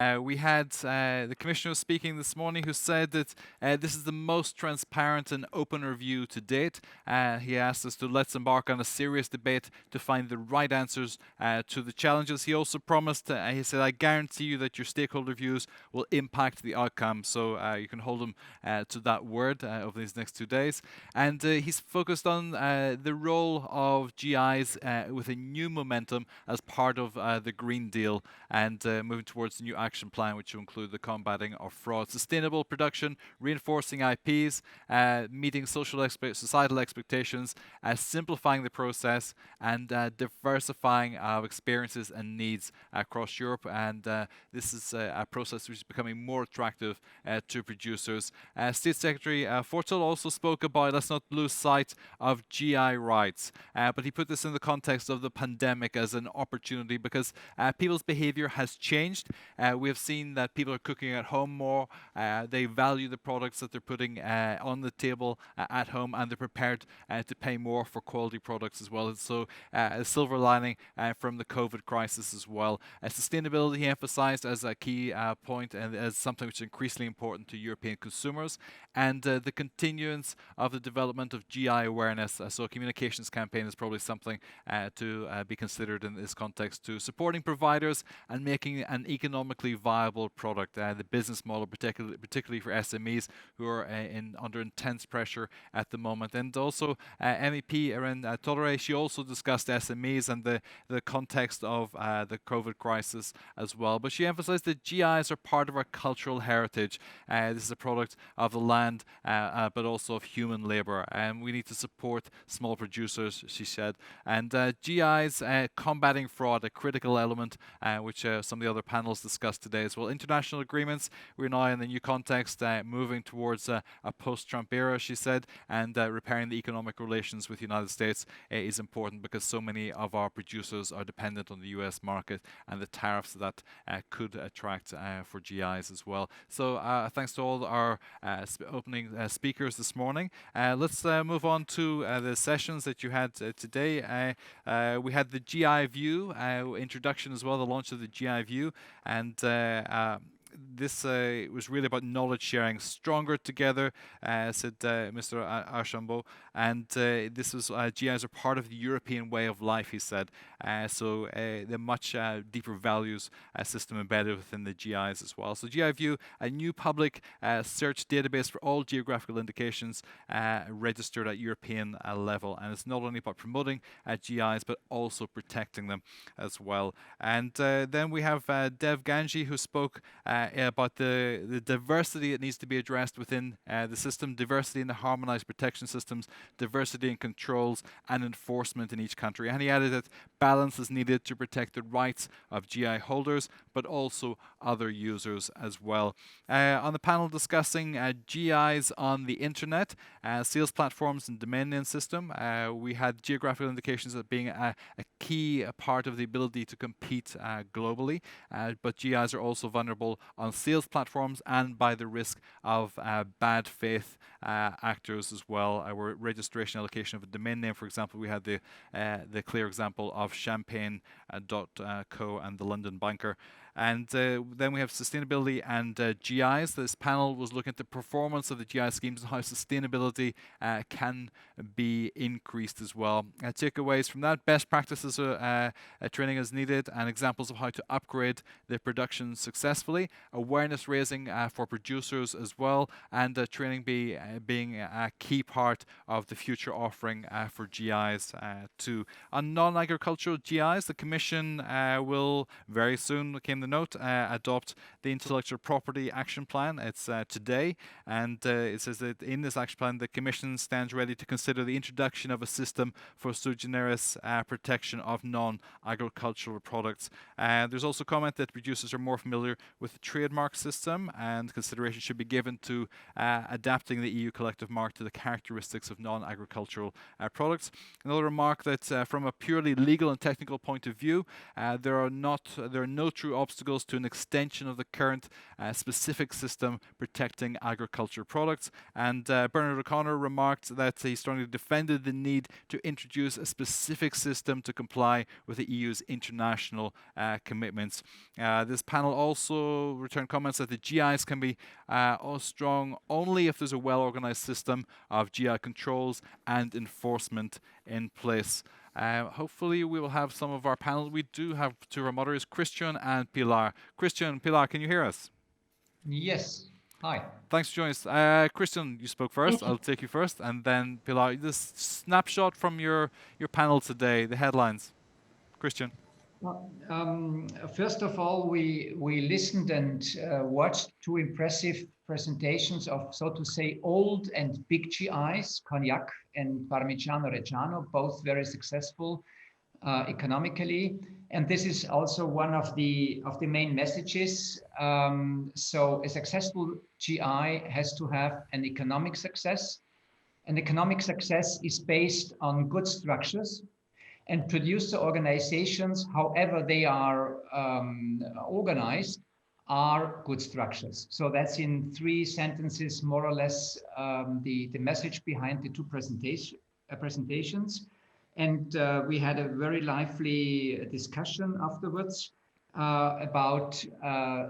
We had the commissioner speaking this morning who said that this is the most transparent and open review to date. He asked us to let's embark on a serious debate to find the right answers to the challenges. He also promised, he said, I guarantee you that your stakeholder views will impact the outcome. So you can hold him to that word over these next 2 days. And he's focused on the role of GIs with a new momentum as part of the Green Deal and moving towards the new action plan, which will include the combating of fraud, sustainable production, reinforcing IPs, meeting societal expectations, simplifying the process, and diversifying our experiences and needs across Europe. And this is a process which is becoming more attractive to producers. State Secretary Fortel also spoke about let's not lose sight of GI rights, but he put this in the context of the pandemic as an opportunity because people's behavior has changed. We have seen that people are cooking at home more. They value the products that they're putting on the table at home, and they're prepared to pay more for quality products as well. And so, a silver lining from the COVID crisis as well. Sustainability he emphasized as a key point and as something which is increasingly important to European consumers, and the continuance of the development of GI awareness. So, a communications campaign is probably something to be considered in this context too. Supporting providers and making an economically viable product. The business model, particularly for SMEs who are under intense pressure at the moment. And also MEP Erin Tolere, she also discussed SMEs and the context of the COVID crisis as well. But she emphasized that GIs are part of our cultural heritage. This is a product of the land, but also of human labor. And we need to support small producers, she said. And GIs combating fraud, a critical element, which some of the other panels discussed today as well. International agreements, we're now in the new context, moving towards a post-Trump era, she said, and repairing the economic relations with the United States is important because so many of our producers are dependent on the US market and the tariffs that could attract for GIs as well. So thanks to all our opening speakers this morning. Let's move on to the sessions that you had today. We had the GI View introduction as well, the launch of the GI View, and this was really about knowledge sharing, stronger together, said Mr. Archambault. And this was GIs are part of the European way of life, he said. So the much deeper values system embedded within the GIs as well. So GI View, a new public search database for all geographical indications registered at European level. And it's not only about promoting GIs, but also protecting them as well. And then we have Dev Ganji, who spoke about the diversity that needs to be addressed within the system, diversity in the harmonized protection systems, diversity in controls and enforcement in each country. And he added that balance is needed to protect the rights of GI holders, but also other users as well. On the panel discussing GIs on the internet, sales platforms and domain name system, we had geographical indications as being a key part of the ability to compete globally, but GIs are also vulnerable on sales platforms and by the risk of bad faith actors as well. Our registration allocation of a domain name, for example, we had the clear example of champagne.co and the London Banker. And then we have sustainability and GIs. This panel was looking at the performance of the GI schemes and how sustainability can be increased as well. Takeaways from that: best practices training is needed and examples of how to upgrade the production successfully. Awareness raising for producers as well, and training being a key part of the future offering for GIs too. On non-agricultural GIs, the Commission will very soon, came the note, adopt the Intellectual Property Action Plan. It's today, and it says that in this action plan, the Commission stands ready to consider the introduction of a system for sui generis protection of non-agricultural products. There's also comment that producers are more familiar with the trademark system, and consideration should be given to adapting the EU collective mark to the characteristics of non-agricultural products. Another remark that from a purely legal and technical point of view, there are no true obstacles obstacles to an extension of the current specific system protecting agriculture products. And Bernard O'Connor remarked that he strongly defended the need to introduce a specific system to comply with the EU's international commitments. This panel also returned comments that the GIs can be strong only if there's a well-organized system of GI controls and enforcement in place. Hopefully we will have some of our panel. We do have two of our moderators, Christian and Pilar. Christian, Pilar, can you hear us? Yes. Hi. Thanks for joining us. Christian, you spoke first. I'll take you first, and then Pilar. This snapshot from your panel today, the headlines. Christian. Well, first of all, we listened and watched two impressive presentations of, so to say, old and big GIs, Cognac and Parmigiano Reggiano, both very successful economically. And this is also one of the main messages. So a successful GI has to have an economic success. And economic success is based on good structures. And producer organizations, however they are organized, are good structures. So that's in 3 sentences, more or less, the message behind the two presentations. And we had a very lively discussion afterwards about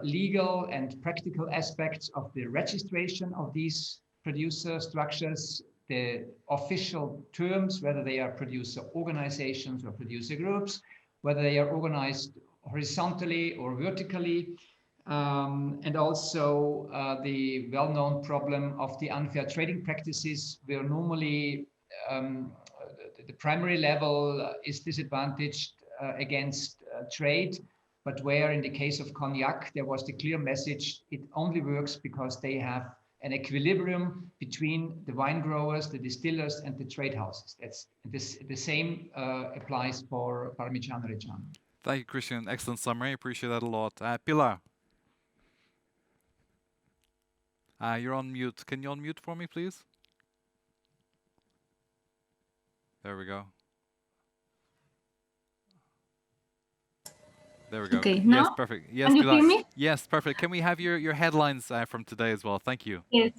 legal and practical aspects of the registration of these producer structures, the official terms, whether they are producer organizations or producer groups, whether they are organized horizontally or vertically, and also the well-known problem of the unfair trading practices, where normally the primary level is disadvantaged against trade, but where in the case of Cognac, there was the clear message, it only works because they have an equilibrium between the wine growers, the distillers, and the trade houses. That's the same applies for Parmigiano Reggiano. Thank you, Christian. Excellent summary. Appreciate that a lot. Pilar. You're on mute. Can you unmute for me, please? There we go. There we go. Okay, yes, now perfect. Yes, can you Pilar. hear me? Yes, perfect. Can we have your headlines from today as well? Thank you. Yes.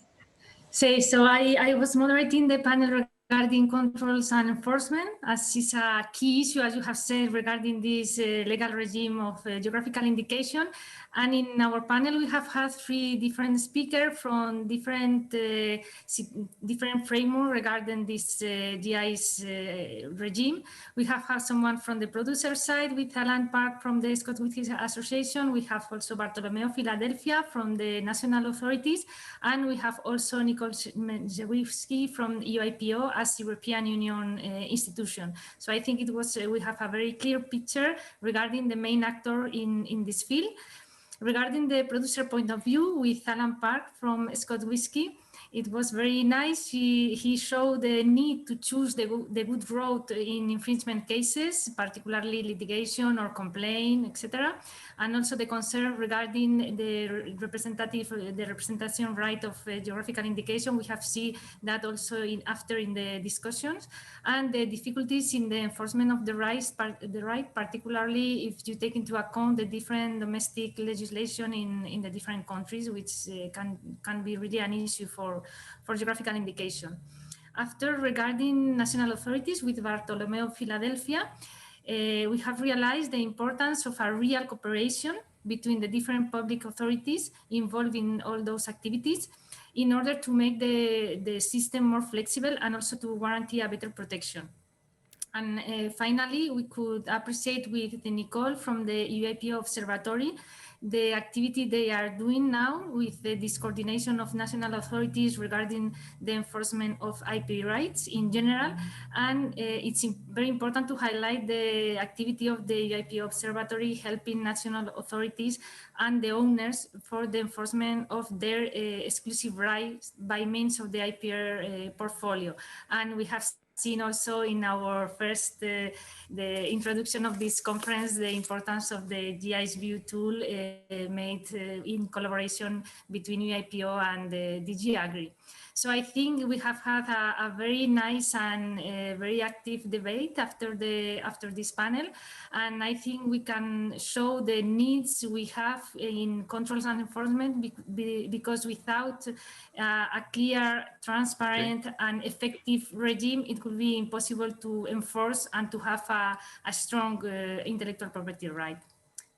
So I was moderating the panel regarding controls and enforcement, as is a key issue, as you have said, regarding this legal regime of geographical indication. And in our panel, we have had 3 different speakers from different framework regarding this GI's regime. We have had someone from the producer side with Alan Park from the Scotch Whisky Association. We have also Bartolomeo Philadelphia from the national authorities. And we have also Nicole Zewski from EUIPO as European Union institution. So I think it was we have a very clear picture regarding the main actor in this field. Regarding the producer point of view with Alan Park from Scotch Whisky, it was very nice. He showed the need to choose the good road in infringement cases, particularly litigation or complaint, etc. And also the concern regarding the representation right of geographical indication. We have seen that also after in the discussions, and the difficulties in the enforcement of the right, particularly if you take into account the different domestic legislation in the different countries, which can be really an issue for geographical indication. After, regarding national authorities with Bartolomeo Philadelphia, we have realized the importance of a real cooperation between the different public authorities involved in all those activities in order to make the system more flexible and also to guarantee a better protection. And finally, we could appreciate with Nicole from the EUIPO Observatory the activity they are doing now with this coordination of national authorities regarding the enforcement of IP rights in general. And it's very important to highlight the activity of the EUIPO Observatory helping national authorities and the owners for the enforcement of their exclusive rights by means of the IPR portfolio. And we have seen also in our first, the introduction of this conference, the importance of the GIS view tool made in collaboration between UIPO and DG Agri. So I think we have had a very nice and very active debate after this panel, and I think we can show the needs we have in controls and enforcement because without a clear, transparent, and effective regime, it could be impossible to enforce and to have a strong intellectual property right.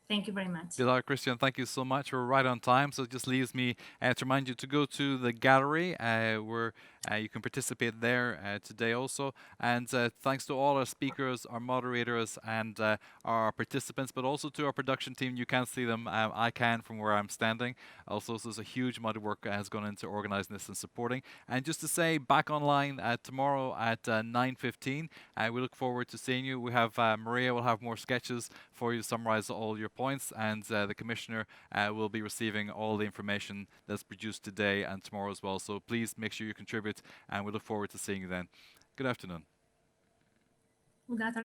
Thank you very much. Pilar, Christian, thank you so much. We're right on time, so it just leaves me to remind you to go to the gallery where you can participate there today also. And thanks to all our speakers, our moderators, and our participants, but also to our production team. You can't see them. I can from where I'm standing. Also, so there's a huge amount of work has gone into organizing this and supporting. And just to say, back online tomorrow at 9:15. We look forward to seeing you. We have Maria will have more sketches for you to summarize all your points, and the Commissioner will be receiving all the information that's produced today and tomorrow as well. So please make sure you contribute, and we look forward to seeing you then. Good afternoon. Good afternoon.